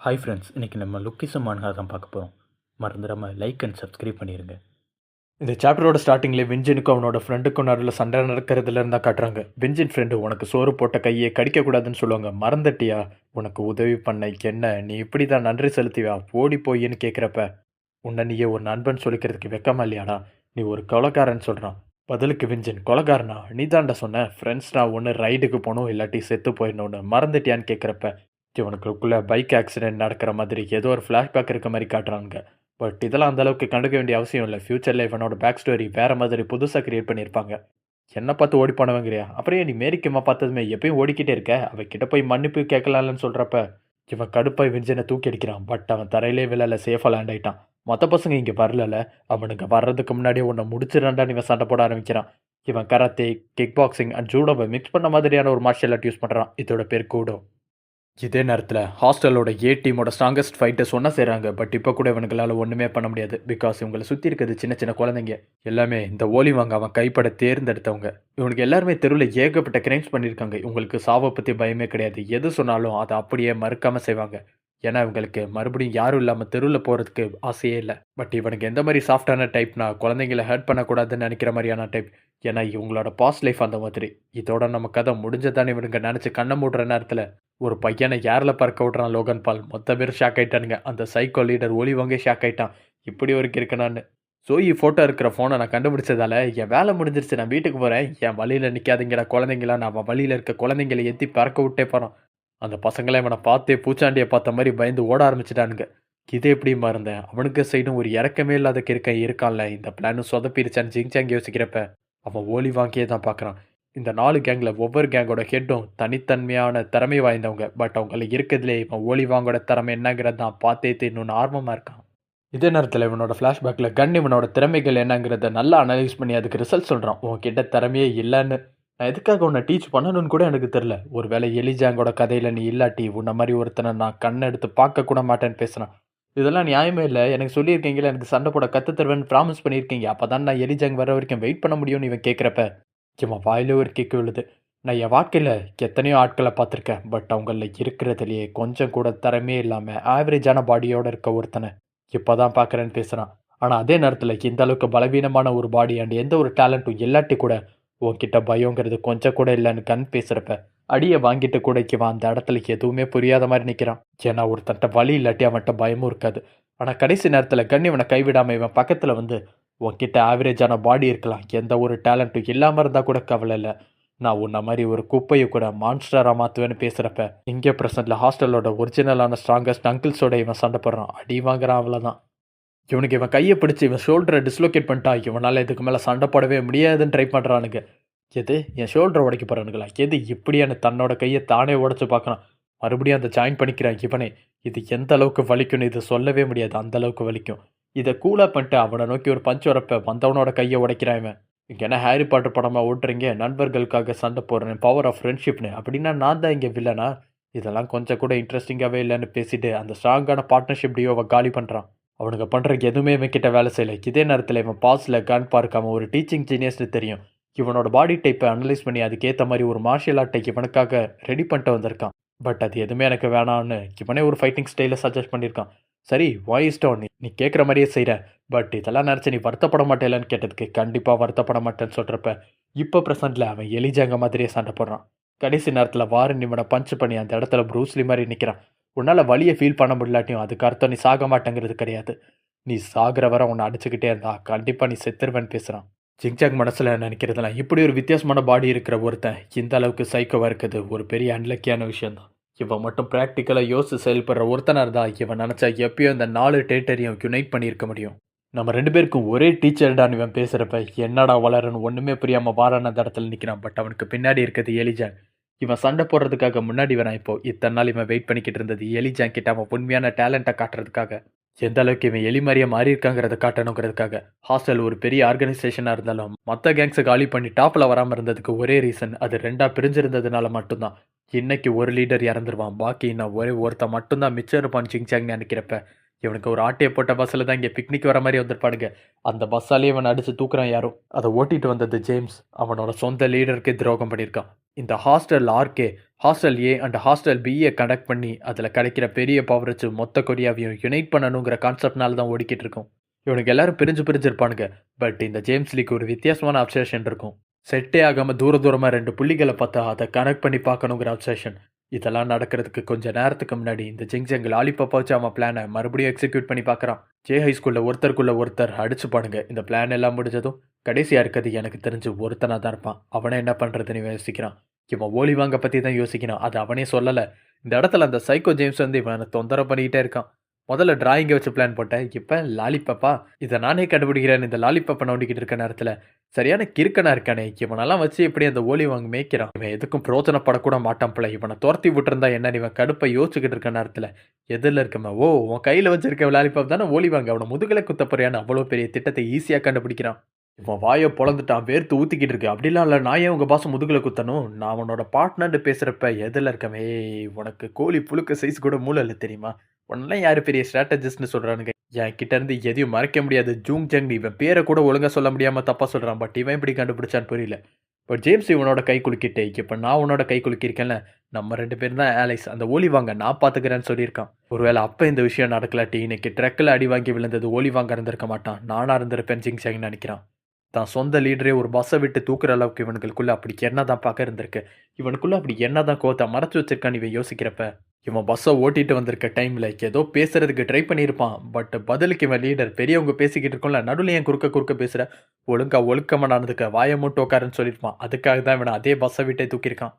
Hi friends, இன்றைக்கி நம்ம லுக்கிசம் மான்ஹா தான் பார்க்க போகிறோம். மறந்துடாமல் லைக் அண்ட் சப்ஸ்கிரைப் பண்ணிடுங்க. இந்த சாப்டரோட ஸ்டார்டிங்லேயே விஞ்சினுக்கும் அவனோட ஃப்ரெண்டுக்கும் நடுவில் சண்டை நடக்கிறதுல இருந்தால் காட்டுறாங்க. விஞ்சின் ஃப்ரெண்டு உனக்கு சோறு போட்ட கையை கடிக்கக்கூடாதுன்னு சொல்லுவாங்க. மறந்துட்டியா? உனக்கு உதவி பண்ண என்ன நீ இப்படி தான் நன்றி செலுத்தியா? ஓடி போயின்னு கேட்குறப்ப உன்னை நீயே ஒரு நண்பன் சொல்லிக்கிறதுக்கு வெக்கமா இல்லையாடா? நீ ஒரு கொலைக்காரன் சொல்கிறான். பதிலுக்கு விஞ்சின், கொலைக்காரனா? நீ தாண்டா சொன்ன ஃப்ரெண்ட்ஸ் நான் ஒன்று ரைடுக்கு போகணும் இல்லாட்டி செத்து போயிடணும்னு. மறந்துட்டியான்னு கேட்குறப்ப இவனுக்குள்ள பைக் ஆக்சிடென்ட் நடக்கிற மாதிரி ஏதோ ஒரு ஃப்ளாஷ்பேக் இருக்க மாதிரி காட்டுறாங்க. பட் இதெல்லாம் அந்த அளவுக்கு கண்டுக்க வேண்டிய அவசியம் இல்லை. ஃபியூச்சரில் இவனோட பேக் ஸ்டோரி வேறு மாதிரி புதுசாக கிரியேட் பண்ணியிருப்பாங்க. என்ன பார்த்து ஓடி போனவங்கிறியா? அப்புறம் ஏன் நீ மேரிக்கம்மா பார்த்ததுமே எப்பயும் ஓடிக்கிட்டே இருக்க? அவகிட்ட போய் மன்னிப்பு கேட்கலாம்னு சொல்கிறப்ப இவன் கடுப்பாய் விஞ்சனை தூக்கி அடிக்கிறான். பட் அவன் தரையிலே விழல, சேஃபாக லேண்ட் ஆகிட்டான். மற்ற பசங்க இங்கே வரல, அவனுக்கு வர்றதுக்கு முன்னாடியே உன்னை முடிச்சிடறான்டான்னு இவன் சண்டை போட ஆரம்பிக்கிறான். இவன் கராத்தே, கிக் பாக்ஸிங் அண்ட் ஜூடோவை மிக்ஸ் பண்ண மாதிரியான ஒரு மார்ஷியல் ஆர்ட் யூஸ் பண்ணுறான். இதோட பேர் கூடோ. இதே நேரத்தில் ஹாஸ்டலோட ஏ டீமோட ஸ்ட்ராங்கஸ்ட் ஃபைட்டர்ஸ் ஒன்றா செய்கிறாங்க. பட் இப்போ கூட இவனுங்களால் ஒன்றுமே பண்ண முடியாது. பிகாஸ் இவங்களை சுற்றி இருக்கிறது சின்ன சின்ன குழந்தைங்க. எல்லாமே இந்த ஓலி வாங்க அவன் கைப்பட தேர்ந்தெடுத்தவங்க. இவனுக்கு எல்லாருமே தெருவில் ஏகப்பட்ட கிரைம்ஸ் பண்ணியிருக்காங்க. இவங்களுக்கு சாவை பற்றி பயமே கிடையாது. எது சொன்னாலும் அதை அப்படியே மறுக்காமல் செய்வாங்க. ஏன்னா இவங்களுக்கு மறுபடியும் யாரும் இல்லாமல் தெருவில் போகிறதுக்கு ஆசையே இல்லை. பட் இவனுக்கு எந்த மாதிரி சாஃப்டான டைப்னா குழந்தைங்களை ஹர்ட் பண்ணக்கூடாதுன்னு நினைக்கிற மாதிரியான டைப். ஏன்னா இவங்களோட பாஸ்ட் லைஃப் அந்த மாதிரி. இதோட நம்ம கதை முடிஞ்சதானே இவனுங்க நினச்சி கண்ணை மூடுற நேரத்தில் ஒரு பையனை யாரில் பறக்க விட்றான் லோகன் பால். மொத்த பேர் ஷாக் ஆகிட்டானுங்க. அந்த சைக்கோ லீடர் ஒலிவாங்கே ஷாக் ஆகிட்டான். இப்படி ஒரு இருக்கணான்னு. சோயி ஃபோட்டோ இருக்கிற ஃபோனை நான் கண்டுபிடிச்சதால என் வேலை முடிஞ்சிருச்சு, நான் வீட்டுக்கு போகிறேன். என் வழியில் நிற்காதீங்கடா குழந்தைங்களா. நான் அவன் வழியில் இருக்க குழந்தைங்களை ஏற்றி பறக்க விட்டே போகிறான். அந்த பசங்களை இவனை பார்த்தே பூச்சாண்டியை பார்த்த மாதிரி பயந்து ஓட ஆரம்பிச்சிட்டானுங்க. இது எப்படிமா இருந்தேன்? அவனுக்கு சைடும் ஒரு இறக்கமே இல்லாத கிறுக்கன் இருக்கான்ல. இந்த பிளானும் சொதப்பிருச்சான்னு ஜிங்சாங் யோசிக்கிறப்ப அவன் ஓலி வாங்கியே தான் பார்க்குறான். இந்த 4 கேங்கில் ஒவ்வொரு கேங்கோட ஹெட்டும் தனித்தன்மையான திறமை வாய்ந்தவங்க. பட் அவங்கள இருக்கிறதுலே இவன் ஓலி வாங்கோட திறமை என்னங்கிறது தான் பார்த்தே இன்னொன்று ஆர்வமாக இருக்கான். இதே நேரத்தில் இவனோட ஃப்ளாஷ்பேக்கில் கன் இவனோட திறமைகள் என்னங்கிறத நல்லா அனலைஸ் பண்ணி அதுக்கு ரிசல்ட் சொல்கிறான். உன்கிட்ட திறமையே இல்லைன்னு. நான் எதுக்காக உன்னை டீச் பண்ணணும்னு கூட எனக்கு தெரில. ஒரு வேளை எலிஜாங்கோட கதையில் நீ இல்லாட்டி உன்னை மாதிரி ஒருத்தனை நான் கண்ணை எடுத்து பார்க்க கூட மாட்டேன்னு பேசுகிறான். இதெல்லாம் நியாயமே இல்லை. எனக்கு சொல்லியிருக்கீங்களா, எனக்கு சண்டை போட கற்று தருவேன்னு ப்ராமிஸ் பண்ணியிருக்கீங்க. அப்போ தான் நான் எலிஜாங் வர வரைக்கும் வெயிட் பண்ண முடியும்னு இவன் கேட்குறப்ப இவன் வாயிலே ஒரு கிக்கு விழுது. நான் என் வாழ்க்கையில் எத்தனையோ ஆட்களை பார்த்துருக்கேன். பட் அவங்களில் இருக்கிறதுலையே கொஞ்சம் கூட திறமையே இல்லாமல் ஆவரேஜான பாடியோடு இருக்க ஒருத்தனை இப்போ தான் பார்க்குறேன்னு பேசுகிறான். ஆனால் அதே நேரத்தில் இந்த அளவுக்கு பலவீனமான ஒரு பாடி அண்ட் எந்த ஒரு டேலண்ட்டும் இல்லாட்டி கூட உன்கிட்ட பயங்கிறது கொஞ்சம் கூட இல்லைன்னு கண் பேசுகிறப்ப அடியை வாங்கிட்டு கூட இவன் அந்த இடத்துல எதுவுமே புரியாத மாதிரி நிற்கிறான். ஏன்னா ஒருத்தன்ட்ட வலி இல்லாட்டி அவன்கிட்ட பயமும் இருக்காது. ஆனால் கடைசி நேரத்தில் கண் இவனை கைவிடாமல் இவன் பக்கத்தில் வந்து உன்கிட்ட ஆவரேஜான பாடி இருக்கலாம், எந்த ஒரு டேலண்ட்டும் இல்லாமல் இருந்தால் கூட கவலை இல்லை, நான் உன்ன மாதிரி ஒரு குப்பையை கூட மான்ஸ்டராக மாற்றுவேன்னு பேசுகிறப்ப இங்கே ப்ரெசென்ட்டில் ஹாஸ்டலோட ஒரிஜினலான ஸ்ட்ராங்கஸ்ட் அங்கிள்ஸோட இவன் சண்டை போடுறான். அடி வாங்குறான். அவ்வளோதான். இவனுக்கு இவன் கையை பிடிச்சி இவன் ஷோல்டரை டிஸ்லோகேட் பண்ணிட்டா. இவனால் இதுக்கு மேலே சண்டை போடவே முடியாதுன்னு ட்ரை பண்ணுறானுங்க. எது என் ஷோல்டரை உடைக்க போகிறானுங்களா? எது இப்படியான தன்னோட கையை தானே உடச்சி பார்க்குறான். மறுபடியும் அதை ஜாயின் பண்ணிக்கிறான் இவனே. இது எந்த அளவுக்கு வலிக்கும்னு இது சொல்லவே முடியாது. அந்த அளவுக்கு வலிக்கும். இதை கூலாக பண்ணிட்டு அவனை நோக்கி ஒரு பஞ்சு வரப்ப வந்தவனோட கையை உடைக்கிறான் இவன். இங்கே என்ன ஹாரி பாட்டர் படமாக ஓட்டுறீங்க? நண்பர்களுக்காக சண்டை போடுறேன், பவர் ஆஃப் ஃப்ரெண்ட்ஷிப்னு. அப்படின்னா நான் தான் இங்கே வில்லனா? இதெல்லாம் கொஞ்சம் கூட இன்ட்ரெஸ்டிங்காகவே இல்லைன்னு பேசிட்டு அந்த ஸ்ட்ராங்கான பார்ட்னர்ஷிப் டியோவை காலி பண்ணுறான். அவனுக்கு பண்ணுற எதுவுமே இவன் கிட்ட வேலை செய்யலை. இதே நேரத்தில் இவன் பாஸில் கன் பார்க்காம ஒரு டீச்சிங் ஜீனியஸ்னு தெரியும். இவனோட பாடி டைப்பை அனலைஸ் பண்ணி அதுக்கேற்ற மாதிரி ஒரு மார்ஷியல் ஆர்ட்டை இவனுக்காக ரெடி பண்ணிட்டு வந்திருக்கான். பட் அது எதுவுமே எனக்கு வேணான்னு இவனே ஒரு ஃபைட்டிங் ஸ்டைலை சஜஸ்ட் பண்ணியிருக்கான். சரி, வாய்ஸ்டோன் நீ கேட்குற மாதிரியே செய்கிற. பட் இதெல்லாம் நினச்சி நீ வருத்தப்பட மாட்டேலன்னு கேட்டதுக்கு கண்டிப்பாக வருத்தப்பட மாட்டேன்னு சொல்கிறப்ப இப்போ ப்ரெசென்ட்டில் அவன் எலிஜாங்க மாதிரியே சண்டை போடுறான். கடைசி நேரத்தில் வாரன் இவனை பஞ்ச் பண்ணி அந்த இடத்துல ப்ரூஸ்லி மாதிரி நிற்கிறான். உன்னால் வலியை ஃபீல் பண்ண முடியலாட்டியும் அதுக்கு அர்த்தம் நீ சாக மாட்டேங்கிறது கிடையாது. நீ சாகிற வரை உன்னை அடிச்சுக்கிட்டே இருந்தா கண்டிப்பாக நீ செத்துருவேன்னு பேசுகிறான். ஜிங்சாக் மனசில் நினைக்கிறதுலாம் இப்படி ஒரு வித்தியாசமான பாடி இருக்கிற ஒருத்தன் இந்த அளவுக்கு சைக்கோவாக இருக்குது ஒரு பெரிய அன்லக்கியான விஷயந்தான். இவன் மட்டும் ப்ராக்டிக்கலாக யோசித்து செயல்படுற ஒருத்தனாக இருந்தால் இவன் நினச்சா எப்பயும் இந்த 4 டேட்டரையும் யுனைட் பண்ணியிருக்க முடியும். நம்ம 2 பேருக்கும் ஒரே டீச்சர்டான்னு இவன் பேசுகிறப்ப என்னடா வளரன்னு ஒன்றுமே புரியாமல் வாரான அந்த இடத்துல நிற்கிறான். பட் அவனுக்கு பின்னாடி இருக்கிறது எலிஜாங். இவன் சண்டை போடுறதுக்காக முன்னாடி வரான். இப்போ இத்தனை நாள் இவன் வெயிட் பண்ணிக்கிட்டு இருந்தது எலிஜாங் கிட்ட அவன் உண்மையான டேலண்ட்டை காட்டுறதுக்காக. எந்த அளவுக்கு இவன் எலிமாரியாக மாறி இருக்காங்கிறத காட்டணுங்கிறதுக்காக. ஹாஸ்டல் ஒரு பெரிய ஆர்கனைசேஷனாக இருந்தாலும் மற்ற கேங்ஸை காலி பண்ணி டாப்பில் வராமல் இருந்ததுக்கு ஒரே ரீசன் அது 2ஆக பிரிஞ்சிருந்ததுனால மட்டும்தான். இன்னைக்கு ஒரு லீடர் இறந்துருவான், பாக்கி நான் ஒருத்தன் மட்டும்தான் மிச்சம் இருப்பான் ஜிங்சாங்னு நினைக்கிறப்ப இவனுக்கு ஒரு ஆட்டையை போட்ட பஸ்ஸில் தான் இங்கே பிக்னிக் வர மாதிரி வந்திருப்பானுங்க. அந்த பஸ்ஸாலேயே இவன் அடித்து தூக்குறான் யாரும். அதை ஓட்டிட்டு வந்தது ஜேம்ஸ். அவனோட சொந்த லீடருக்கு துரோகம் பண்ணியிருக்கான். இந்த hostel RK hostel A and hostel பியை கனெக்ட் பண்ணி அதில் கிடைக்கிற பெரிய பவர் வச்சு மொத்த கொரியாவையும் யுனைட் பண்ணணுங்கிற கான்செப்ட்னால தான் ஓடிக்கிட்டு இருக்கும். இவனுக்கு எல்லாரும் பிரிஞ்சு பிரிஞ்சு இருப்பானுங்க. பட் இந்த ஜேம்ஸ் லீக்கு ஒரு வித்தியாசமான அப்சேஷன் இருக்கும். செட்டே ஆகாமல் தூரமாக 2 புள்ளிகளை பார்த்தா அதை கனெக்ட் பண்ணி பார்க்கணுங்கிற அப்சேஷன். இதெல்லாம் நடக்கிறதுக்கு கொஞ்சம் நேரத்துக்கு முன்னாடி இந்த ஜிங் லாலிபாப்பா வச்சு அவன் பிளானை மறுபடியும் எக்ஸிக்யூட் பண்ணி பார்க்குறான். ஜே ஹை ஸ்கூலில் ஒருத்தருக்குள்ள ஒருத்தர் அடிச்சு பாடுங்க. இந்த பிளான் எல்லாம் முடிஞ்சதும் கடைசியாக இருக்கிறது எனக்கு தெரிஞ்சு ஒருத்தனாக தான் இருப்பான். அவனை என்ன பண்ணுறதுன்னு யோசிக்கிறான். இவன் ஓலிவாங்க பற்றி தான் யோசிக்கிறான். அது அவனே சொல்லலை. இந்த இடத்துல அந்த சைக்கோ ஜேம்ஸ் வந்து இவனை தொந்தரவு பண்ணிக்கிட்டே இருக்கான். முதல்ல டிராயிங்கை வச்சு பிளான் போட்டேன். இப்போ லாலிபாப்பா இதை நானே கண்டுபிடிக்கிறேன். இந்த லாலிபாப்பை நோண்டிக்கிட்டு இருக்க நேரத்தில் சரியான கிறுக்கனா இருக்கானே. இவனெல்லாம் வச்சு எப்படி அந்த ஓலிவாங்க மேய்க்கிறான். இவன் எதுக்கும் பிரோஜனப்படக்கூட மாட்டான் போல. இவனை துரத்தி விட்டுருந்தா என்ன இவன் கடுப்பை யோசிச்சுக்கிட்டு இருக்க நேரத்தில் எதிரில் இருக்கவன் ஓ உன் கையில் வச்சிருக்க லாலிபாப் தானே ஓலிவாங்க, அவனை முதுகலை குத்தப்பறியான்னு அவ்வளோ பெரிய திட்டத்தை ஈஸியாக கண்டுபிடிக்கிறான். இவன் வாயை பொழந்துட்டான். வேர்த்து ஊற்றிக்கிட்டு இருக்கு. அப்படிலாம் இல்லை, நான் ஏன் உங்கள் பாசம் முதுகில் குத்தணும்? நான் அவனோட பார்ட்னர்னு பேசுகிறப்ப எதில் இருக்கவே உனக்கு கோழி புழுக்க சைஸ் கூட மூளை இல்லை தெரியுமா? உன்னெல்லாம் யார் பெரிய ஸ்ட்ராட்டஜிஸ்ட்னு சொல்கிறானுங்க. என் கிட்ட இருந்து எதையும் மறைக்க முடியாது. ஜூங் ஜங் இவன் பேரை கூட ஒழுங்காக சொல்ல முடியாமல் தப்பாக சொல்கிறான். பட் இவன் எப்படி கண்டுபிடிச்சான்னு புரியல. பட் ஜேம்ஸ் இவனோட கை குலுக்கிட்டே இப்போ நான் உன்னோட கை குலுக்கியிருக்கேன்ல, நம்ம 2 பேரும் தான் ஆலைஸ். அந்த ஓலிவாங்க நான் பார்த்துக்கிறேன்னு சொல்லியிருக்கான். ஒருவேளை அப்போ இந்த விஷயம் நடக்கலாட்டி இன்னைக்கு ட்ரக்கில் அடி வாங்கி விழுந்தது ஓலிவாங்க இருந்திருக்க மாட்டான், நானாக இருந்திருப்பேன் ஜிங் ஜங்னு நினைக்கிறான். தான் சொந்த லீடரே ஒரு பஸ்ஸை விட்டு தூக்குற அளவுக்கு இவனுக்குள்ள அப்படி என்ன தான் பார்க்க இருந்திருக்கு. இவனுக்குள்ள அப்படி என்ன தான் கோத்தை மறைச்சு வச்சிருக்கான்னு இவன் யோசிக்கிறப்ப இவன் பஸ்ஸை ஓட்டிட்டு வந்திருக்க டைமில் ஏதோ பேசுறதுக்கு ட்ரை பண்ணியிருப்பான். பட் பதிலுக்கு இவன் லீடர் பெரியவங்க பேசிக்கிட்டு இருக்கோம்ல, நடுவில் ஏன் குறுக்க பேசுகிற, ஒழுக்கமாக நடந்துக்க வாயை மூட்டு உட்காருன்னு சொல்லியிருப்பான். அதுக்காக தான் இவனை அதே பஸ்ஸை விட்டே தூக்கியிருக்கான்.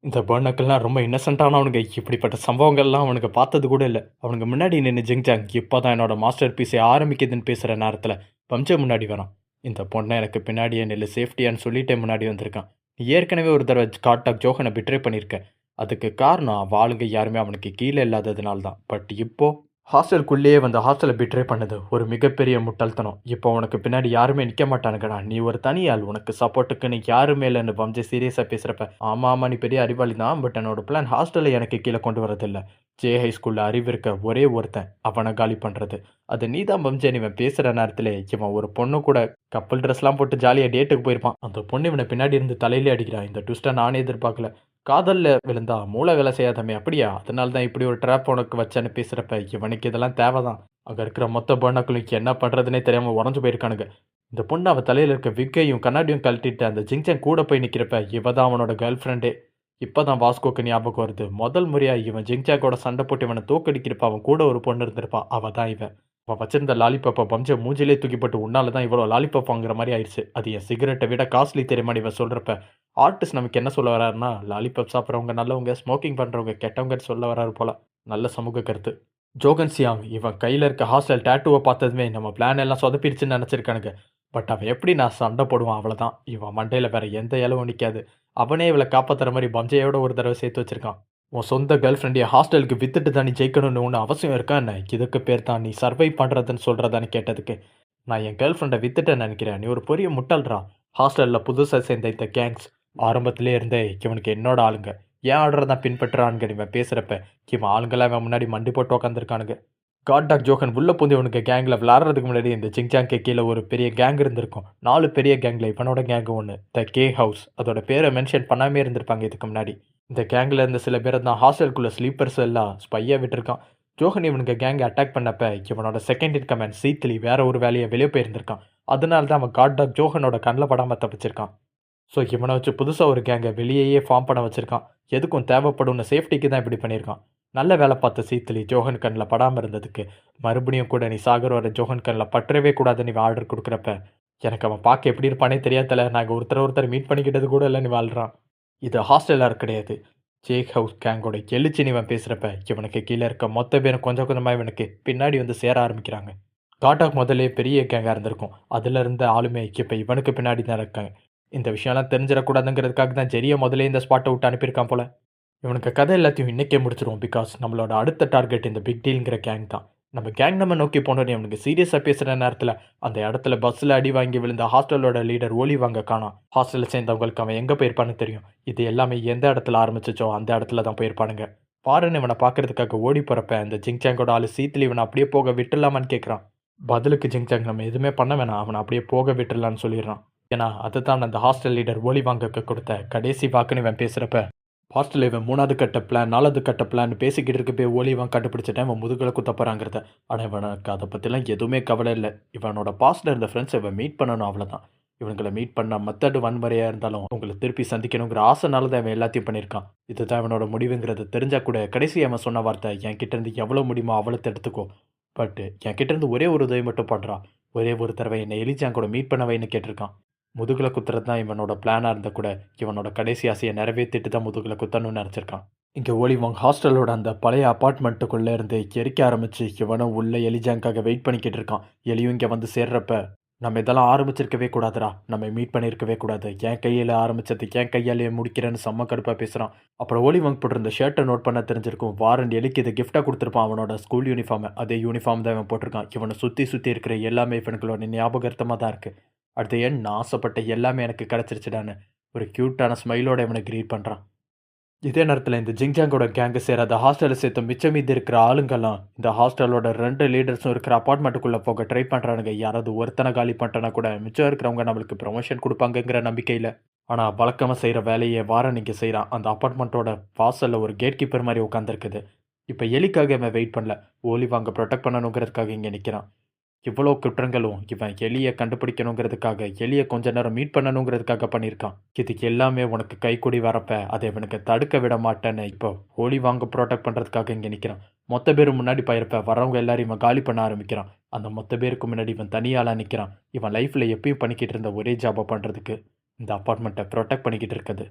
இந்த பர்னக்கெல்லாம் ரொம்ப இன்னசென்ட்டானவனுங்க. இப்படிப்பட்ட சம்பவங்கள்லாம் அவனுக்கு பார்த்தது கூட இல்லை. அவனுக்கு முன்னாடி நின்று ஜிங்ஜாங் இப்போ தான் என்னோட மாஸ்டர் பீஸை ஆரம்பிக்குதுன்னு பேசுகிற நேரத்தில் பம்ஜே முன்னாடி வரான். இந்த பொண்ணை எனக்கு பின்னாடியே நெல் சேஃப்டியான்னு சொல்லிட்டே முன்னாடி வந்திருக்கான். நீ ஏற்கனவே ஒரு தடவை காட்டாக் ஜோஹனை பிட்ரே பண்ணியிருக்க. அதுக்கு காரணம் அவள் ஆளுங்க யாருமே அவனுக்கு கீழே இல்லாததுனால தான். பட் இப்போது ஹாஸ்டலுக்குள்ளேயே வந்து ஹாஸ்டலை பிட்ரே பண்ணது ஒரு மிகப்பெரிய முட்டாள்தனம். இப்போ உனக்கு பின்னாடி யாருமே நிற்க மாட்டானுங்கடா. நீ ஒரு தனியாள், உனக்கு சப்போர்ட்டுக்குன்னு யாருமே இல்லைன்னு பம்ஜே சீரியஸாக பேசுகிறப்ப ஆமாம் நீ பெரிய அறிவாளி தான். பட் என்னோட பிளான் ஹாஸ்டலை எனக்கு கீழே கொண்டு வரதில்லை. ஜே ஹை ஸ்கூலில் அறிவு இருக்க ஒரே ஒருத்தன், அவனை காலி பண்ணுறது. அது நீ தான் பம்ஜே. இவன் பேசுகிற நேரத்தில் இவன் ஒரு பொண்ணு கூட கப்பல் ட்ரெஸ்லாம் போட்டு ஜாலியாக டேட்டுக்கு போயிருப்பான். அந்த பொண்ணு இவனை பின்னாடி இருந்து தலையிலே அடிக்கிறான். இந்த ட்விஸ்ட்டை நானே எதிர்பார்க்கல. காதலில் விழுந்தா மூளை வேலை செய்யாதமே, அப்படியா? அதனால தான் இப்படி ஒரு ட்ராப் உனக்கு வச்சேன்னு பேசுகிறப்ப இவனுக்கு இதெல்லாம் தேவைதான். அங்கே இருக்கிற மொத்த பர்னாக்களுக்கு என்ன பண்ணுறதுனே தெரியாமல் உடஞ்சு போயிருக்கானுங்க. இந்த பொண்ணு அவன் தலையில் இருக்க விக்கையும் கண்ணாடியும் கழட்டிட்டு அந்த ஜிங்ஜங் கூட போய் நிற்கிறப்ப இவ தான் அவனோட கேர்ள் ஃப்ரெண்டே. இப்போ தான் வாஸ்கோக்கு ஞாபகம் வருது. முதல் முறையாக இவன் ஜிங்ஜாங்கோட சண்டை போட்டு இவனை தோக்கடிக்கிறப்ப அவன் கூட ஒரு பொண்ணு இருந்திருப்பான். அவள் தான் இவன். அவன் வச்சிருந்த லாலிபாப்பை பம்ஜை மூஞ்சிலே தூக்கிப்பட்டு உன்னால தான் இவ்வளோ லாலிபாப் வாங்குற மாதிரி ஆயிடுச்சு. அது என் சிகரெட்டை விட காஸ்ட்லி தெரியுமா இவன் சொல்கிறப்ப ஆர்டிஸ்ட் நமக்கு என்ன சொல்ல வர்றாருன்னா, லாலிபாப் சாப்பிட்றவங்க நல்லவங்க, ஸ்மோக்கிங் பண்ணுறவங்க கெட்டவங்கன்னு சொல்ல வர்றாரு போல. நல்ல சமூக கருத்து. ஜோகன் சியாங் இவன் கையில் இருக்க ஹாஸ்டல் டேட்டூவை பார்த்ததுமே நம்ம பிளான் எல்லாம் சொதப்பிடுச்சுன்னு நினச்சிருக்கானுங்க. பட் அவன் எப்படி நான் சண்டை போடுவான் அவ்வளோதான். இவன் மண்டையில் வேற எந்த இலவும் நிற்காது. அவனே இவளை காப்பாற்றுற மாதிரி பம்ஜையோட ஒரு தடவை சேர்த்து வச்சிருக்கான். உன் சொந்த கேர்ள் ஃப்ரெண்டையை ஹாஸ்டலுக்கு வித்துட்டு தான் நீ ஜெயிக்கணும்னு ஒன்று அவசியம் இருக்கா என்ன? இதுக்கு பேர் தான் நீ சர்வை பண்ணுறதுன்னு சொல்கிறதான்னு கேட்டதுக்கு நான் என் கேர்ள் ஃப்ரெண்டை வித்துட்டேன்னு நினைக்கிறேன். நீ ஒரு பெரிய முட்டாள்றா. ஹாஸ்டலில் புதுசாக சேர்ந்த இந்த கேங்ஸ் ஆரம்பத்திலே இருந்தே இவனுக்கு என்னோட ஆளுங்க. ஏன் ஆர்டரை தான் பின்பற்றானுங்க. இவன் பேசுகிறப்ப இவன் ஆளுங்களாம் இவன் முன்னாடி மண்டி போட்டு உட்காந்துருக்கானுங்க. காட்டாக் ஜோஹன் உள்ள பூந்து இவனுக்கு கேங்கில் விளாட்றதுக்கு முன்னாடி இந்த ஜிங்ஜாங்க்கு கீழே ஒரு பெரிய கேங் இருந்திருக்கும். 4 பெரிய கேங்கில் இவனோட கேங்கு ஒன்று, த கே ஹவுஸ். அதோட பேரை மென்ஷன் பண்ணாமே இருந்திருப்பாங்க இதுக்கு முன்னாடி. இந்த கேங்கில் இருந்த சில பேர் தான் ஹாஸ்டலுக்குள்ளே ஸ்லீப்பர்ஸ் எல்லாம் ஸ்பையாக விட்டுருக்கான். ஜோஹன் இவனுக்கு கேங்கை அட்டாக் பண்ணப்ப இவனோட செகண்ட் இன் கமாண்ட் சீத்லி வேற ஒரு வேலையை வெளியே போயிருந்திருக்கான். அதனால தான் அவன் காட்டாக் ஜோஹனோட கண்ணில் படாமல் தப்பிச்சிருக்கான். ஸோ இவனை வச்சு புதுசாக ஒரு கேங்கை வெளியேயே ஃபார்ம் பண்ண வச்சுருக்கான். எதுக்கும் தேவைப்படும்னு சேஃப்டிக்கு தான் இப்படி பண்ணியிருக்கான். நல்ல வேலை பார்த்த சீத்லி ஜோஹன் கண்ணில் படாமல் இருந்ததுக்கு மறுபடியும் கூட நீ சாகர் வர ஜோஹன் கண்ணில் பற்றவே கூடாதுன்னு நீ ஆர்டர் கொடுக்குறப்ப எனக்கு அவன் பார்க்க எப்படி இருப்பானே தெரியாதல. நாங்கள் ஒருத்தர் மீட் பண்ணிக்கிட்டது கூட இல்லை நீ வாழ்கிறான். இது ஹாஸ்டலாக கிடையாது, ஜேக் ஹவுஸ் கேங்கோட எழுச்சி. இவன் பேசுகிறப்ப இவனுக்கு கீழே இருக்க மொத்த பேரும் கொஞ்சம் கொஞ்சமாக இவனுக்கு பின்னாடி வந்து சேர ஆரம்பிக்கிறாங்க. காட்டாக் முதலே பெரிய கேங்காக இருந்திருக்கும். அதில் இருந்த ஆளுமே இப்போ இவனுக்கு பின்னாடி தான் இருக்காங்க. இந்த விஷயம்லாம் தெரிஞ்சிடக்கூடாதுங்கிறதுக்காக தான் ஜெரியை முதலே இந்த ஸ்பாட்டை விட்டு அனுப்பியிருக்கான் போல. இவனுக்கு கதை எல்லாத்தையும் இன்றைக்கே முடிச்சிருவோம். பிகாஸ் நம்மளோட அடுத்த டார்கெட் இந்த பிக் டீல்ங்கிற கேங் தான். நம்ம கேங் நம்ம நோக்கி போனோன்னு இவனுக்கு சீரியஸாக பேசுகிற நேரத்தில் அந்த இடத்துல பஸ்ஸில் அடி வாங்கி விழுந்த ஹாஸ்டலோட லீடர் ஓலிவாங்க காணோம். ஹாஸ்டலில் சேர்ந்தவங்களுக்கு அவன் எங்கே போயிருப்பான்னு தெரியும். இது எல்லாமே எந்த இடத்துல ஆரம்பிச்சிச்சோ அந்த இடத்துல தான் போயிருப்பானுங்க. பாருன்னு இவனை பார்க்கறதுக்காக ஓடி போகிறப்ப அந்த ஜிங்ஜாங்கோட ஆள் சீத்லி இவனை அப்படியே போக விட்டுலாமான்னு கேட்குறான். பதிலுக்கு ஜிங்ஜாங் நம்ம எதுவுமே பண்ண வேணாம், அவனை அப்படியே போக விட்டுலான்னு சொல்லிடுறான். ஏன்னா அதுதான் அந்த ஹாஸ்டல் லீடர் ஓலிவாங்கக்கு கொடுத்த கடைசி வாக்குன்னு இவன் பேசுகிறப்ப ஹாஸ்டலில் இவன் 3வது கட்ட பிளான் 4வது கட்ட பிளான் பேசிக்கிட்டு இருக்கப்பே ஓலிவாங் கண்டுபிடிச்சிட்டேன் இவன் முதுகில் குத்த போகிறாங்கிறத. ஆனால் இவனுக்கு அதை பற்றிலாம் எதுவுமே கவலை இல்லை. இவனோட பாஸ்டில் இருந்த ஃப்ரெண்ட்ஸை இவன் மீட் பண்ணணும், அவ்வளோதான். இவங்களை மீட் பண்ண மெத்தடு வன்முறையாக இருந்தாலும் உங்களை திருப்பி சந்திக்கணுங்கிற ஆசைனால தான் இவன் எல்லாத்தையும் பண்ணியிருக்கான். இதுதான் இவனோட முடிவுங்கிறது தெரிஞ்சால் கூட கடைசி அவன் சொன்ன வார்த்தை, என்கிட்ட இருந்து எவ்வளோ முடியுமோ அவ்வளோ எடுத்துக்கோ, பட் என்கிட்ட இருந்து ஒரே ஒரு உதவி மட்டும் பண்ணுறான், ஒரே ஒரு தடவை என்னை எலிஜாங் கூட மீட் பண்ண வைன்னு கேட்டிருக்கான். முதுகில் குத்துறது தான் இவனோட பிளானாக இருந்தால் கூட இவனோட கடைசி ஆசையை நிறைவேற்றிட்டு தான் முதுகில் குத்தணும்னு நினச்சிருக்கான். இங்கே ஓலிவாங் ஹாஸ்டலோட அந்த பழைய அப்பார்ட்மெண்ட்டுக்குள்ளே இருந்து எரிக்க ஆரம்பித்து இவனும் உள்ள எலிஜாங்காக வெயிட் பண்ணிக்கிட்டு இருக்கான். எலியும் இங்கே வந்து சேர்றப்ப, நம்ம இதெல்லாம் ஆரம்பிச்சிருக்கவே கூடாதுடா, நம்ம மீட் பண்ணியிருக்கவே கூடாது, என் கையில் ஆரம்பித்தது என் கையாலேயே முடிக்கிறேன்னு செம்ம கடுப்பாக பேசுகிறான். அப்புறம் ஓலிவாங் போட்டிருந்த ஷர்ட்டை நோட் பண்ண தெரிஞ்சிருக்கும். வாரன் எலிக்கு இதை கிஃப்டாக கொடுத்துருப்பான், அவனோட ஸ்கூல் யூனிஃபார்மை. அதே யூனிஃபார்ம் தான் இவன் போட்டிருக்கான். இவனை சுற்றி இருக்கிற எல்லாமே இவனுங்களோட ஞாபகார்த்தமாக தான் இருக்குது. அடுத்த என் நான் ஆசைப்பட்ட எல்லாமே எனக்கு கிடச்சிருச்சுடான்னு ஒரு க்யூட்டான ஸ்மைலோட இவனை க்ரீட் பண்ணுறான். இதே நேரத்தில் இந்த ஜிங்ஜாங்கோட கேங்கு சேராத ஹாஸ்டலில் சேர்த்து மிச்சம் மீதி இருக்கிற ஆளுங்கெல்லாம் இந்த ஹாஸ்டலோட 2 லீடர்ஸும் இருக்கிற அப்பார்ட்மெண்ட்டுக்குள்ளே போக ட்ரை பண்ணுறானுங்க. யாராவது ஒருத்தனை காலி பண்ணிட்டனா கூட மிச்சம் இருக்கிறவங்க நம்மளுக்கு ப்ரொமோஷன் கொடுப்பாங்கங்கிற நம்பிக்கையில். ஆனால் வழக்கமாக செய்கிற வேலையை வாரன் இங்கே செய்கிறான். அந்த அப்பார்ட்மெண்ட்டோட வாசலில் ஒரு கேட் கீப்பர் மாதிரி உட்காந்துருக்குது. இப்போ எலிக்காக இவன் வெயிட் பண்ணல, ஓலிவாங்க ப்ரொடெக்ட் பண்ணணுங்கிறதுக்காக இங்கே நிற்கிறான். இவ்வளோ குற்றங்களும் இவன் எலியை கண்டுபிடிக்கணுங்கிறதுக்காக, எலியை கொஞ்ச நேரம் மீட் பண்ணணுங்கிறதுக்காக பண்ணியிருக்கான். இதுக்கு எல்லாமே உனக்கு கைக்கூடி வரப்ப அதை இவனுக்கு தடுக்க விட மாட்டேன்னு இப்போ ஓலிவாங்க ப்ரொடெக்ட் பண்ணுறதுக்காக இங்கே நிற்கிறான். மொத்த பேரும் முன்னாடி போயிருப்ப வரவங்க எல்லாரும் இவன் காலி பண்ண ஆரம்பிக்கிறான். அந்த மொத்த பேருக்கு முன்னாடி இவன் தனியாளாக நிற்கிறான். இவன் லைஃப்பில் எப்பயும் பண்ணிக்கிட்டு இருந்த ஒரே ஜாபை பண்ணுறதுக்கு இந்த அப்பார்ட்மெண்ட்டை ப்ரொடெக்ட் பண்ணிக்கிட்டு இருக்குது.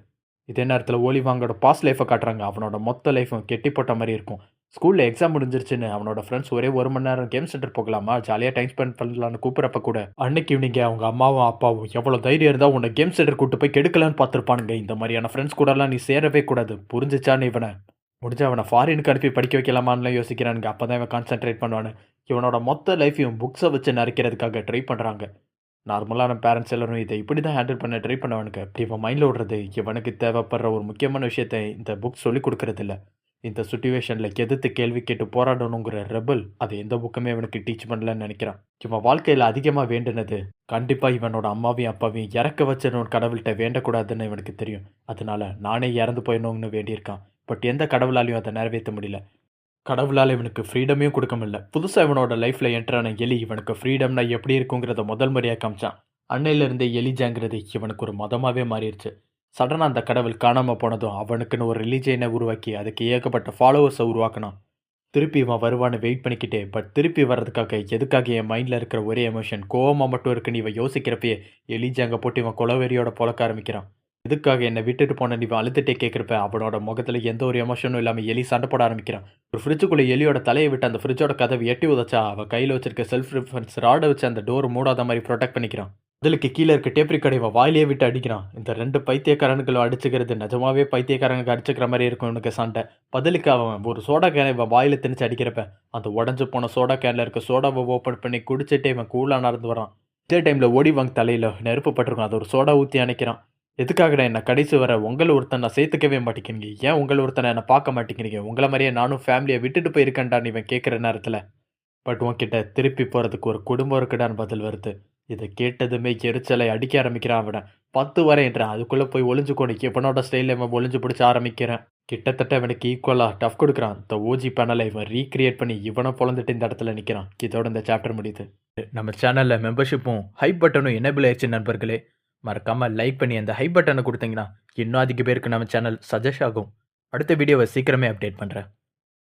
இதே நேரத்தில் ஓலிவாங்கோட பாஸ்ட் லைஃப்பை காட்டுறாங்க. அவனோட மொத்த லைஃப்பும் கெட்டி போட்ட மாதிரி இருக்கும். ஸ்கூலில் எக்ஸாம் முடிஞ்சிருச்சுன்னு அவனோட ஃப்ரெண்ட்ஸ் ஒரே 1 மணி நேரம் கேம் சென்டர் போகலாமா, ஜாலியாக டைம் ஸ்பெண்ட் பண்ணலான்னு கூப்பிட்றப்ப கூட அன்னைக்கு இவனிங்க அவங்க அம்மாவும் அப்பாவும் எவ்வளோ தைரியம் இருந்தால் உன்னை கேம் சென்டர் கூட்டு போய் கெடுக்கலான்னு பார்த்துருப்பானுங்க. இந்த மாதிரியான ஃப்ரெண்ட்ஸ் கூடலாம் நீ சேரவே கூடாது, புரிஞ்சிச்சான்னு இவனை முடிஞ்சா அவனை ஃபாரினுக்கு அனுப்பி படிக்க வைக்கலாமான்லாம் யோசிக்கிறானுங்க. அப்போ தான் இவன் கான்சென்ட்ரேட் பண்ணுவானு. இவனோட மொத்த லைஃப்பையும் புக்ஸை வச்சு நறுக்கிறதுக்காக ட்ரை பண்ணுறாங்க. நார்மலான பேரண்ட்ஸ் எல்லாரும் இதை இப்படி தான் ஹேண்டில் பண்ண ட்ரை பண்ணுவானுங்க. இப்படி இவன் மைண்டில் விடுறது இவனுக்கு தேவைப்படுற ஒரு முக்கியமான விஷயத்தை இந்த புக் சொல்லிக் கொடுக்கறதில்ல. இந்த சுச்சுவேஷனில் எதிர்த்து கேள்வி கேட்டு போராடணுங்கிற ரெபல் அதை எந்த புக்குமே இவனுக்கு டீச் பண்ணலன்னு நினைக்கிறான். இவன் வாழ்க்கையில் அதிகமாக வேண்டினது கண்டிப்பாக இவனோட அம்மாவையும் அப்பாவையும் இறக்க வச்சிடணும், கடவுள்கிட்ட வேண்டக்கூடாதுன்னு இவனுக்கு தெரியும். அதனால நானே இறந்து போயிடணும்னு வேண்டியிருக்கான். பட் எந்த கடவுளாலையும் அதை நிறைவேற்ற முடியல. கடவுளால் இவனுக்கு ஃப்ரீடமையும் கொடுக்க முடியல. புதுசாக இவனோட லைஃப்பில் என்ட்ரான எலி இவனுக்கு ஃப்ரீடம்னா எப்படி இருக்குங்கிறத முதல் முறையாக காமிச்சான். அன்னையிலேருந்தே எலிஜாங்கிறது இவனுக்கு ஒரு மதமாகவே மாறிடுச்சு. சடனாக அந்த கடவுள் காணாமல் போனதும் அவனுக்குன்னு ஒரு ரிலீஜியனை உருவாக்கி அதுக்கு ஏகப்பட்ட ஃபாலோவர்ஸை உருவாக்கினான். திருப்பி இவன் வருவான்னு வெயிட் பண்ணிக்கிட்டே, பட் திருப்பி வர்றதுக்காக எதுக்காக என் மைண்டில் இருக்கிற ஒரே எமோஷன் கோவமாக மட்டும் இருக்குன்னு இவன் யோசிக்கிறப்பயே எலிஜாங்க போட்டு இவன் கொலவெறியோட பொழக்க ஆரம்பிக்கிறான். எதுக்காக என்னை விட்டுட்டு போன இவன் அழுதுகிட்டே கேட்குறப்ப அவனோட முகத்தில் எந்த ஒரு எமோஷனும் இல்லாமல் எலி சண்டை போட ஆரம்பிக்கிறான். ஒரு ஃப்ரிட்ஜுக்குள்ளே எலியோட தலையை விட்டு அந்த ஃப்ரிட்ஜோட கதவை எட்டி உதச்சா அவன் கையில் வச்சிருக்க செல்ஃப் டிஃபென்ஸ் ராடை வச்சு அந்த டோர் மூடாத மாதிரி ப்ரொடெக்ட் பண்ணிக்கிறான். அதுக்கு கீழே இருக்க டேப் ரெக்கார்டை இவன் வாயிலே விட்டு அடிக்கிறான். இந்த 2 பைத்தியக்காரனுங்களும் அடிச்சுக்கிறது நிஜமாவே பைத்தியக்காரனுக்கு அடிச்சுக்கிற மாதிரி இருக்கும் இவனுக்கு சண்டை. பதிலுக்கு அவன் ஒரு சோடா கேனை இவன் வாயில் திணிச்சு அடிக்கிறப்ப அந்த உடஞ்சு போன சோடா கேனில் இருக்க சோடாவை ஓப்பன் பண்ணி குடிச்சிட்டே இவன் கூலாக நடந்து வரான். இதே டைமில் ஓடிவாங்க தலையில் நெருப்பு பட்டிருக்கும். அது ஒரு சோடா ஊற்றி அணைக்கிறான். எதுக்காகடா என்னை கடைசி வர உங்களை ஒருத்தன் நான் சேர்த்துக்கவே மாட்டேங்கிறீங்க, ஏன் உங்களை ஒருத்தனை என்னை பார்க்க மாட்டேங்கிறீங்க, உங்களை மாதிரியே நானும் ஃபேமிலியை விட்டுட்டு போயிருக்கேன்டான்னு இவன் கேட்குற நேரத்தில் பட் உன்கிட்ட திருப்பி போகிறதுக்கு ஒரு குடும்பம் இருக்குடான்னு பதில் வருது. இதை கேட்டதுமே எரிச்சலை அடிக்க ஆரம்பிக்கிறான். அவனை 10 வரைன்றான். அதுக்குள்ளே போய் ஒளிஞ்சு கொண்டு இவனோட ஸ்டைலில் இவன் ஒளிஞ்சு பிடிச்ச ஆரம்பிக்கிறேன். கிட்டத்தட்ட இவனுக்கு ஈக்குவலாக டஃப் கொடுக்குறான். இந்த ஓஜி பேனலை இவன் ரீக்ரியேட் பண்ணி இவனை பொழந்துட்டு இந்த இடத்துல நிற்கிறான். இதோட இந்த சாப்டர் முடியுது. நம்ம சேனலில் மெம்பர்ஷிப்பும் ஹைப் பட்டனும் எனேபிள் ஆயிடுச்சு நண்பர்களே. மறக்காமல் லைக் பண்ணி அந்த ஹைப் பட்டனை கொடுத்தீங்கன்னா இன்னும் அதிக பேருக்கு நம்ம சேனல் சஜஸ்ட் ஆகும். அடுத்த வீடியோவை சீக்கிரமே அப்டேட் பண்ணுறேன்.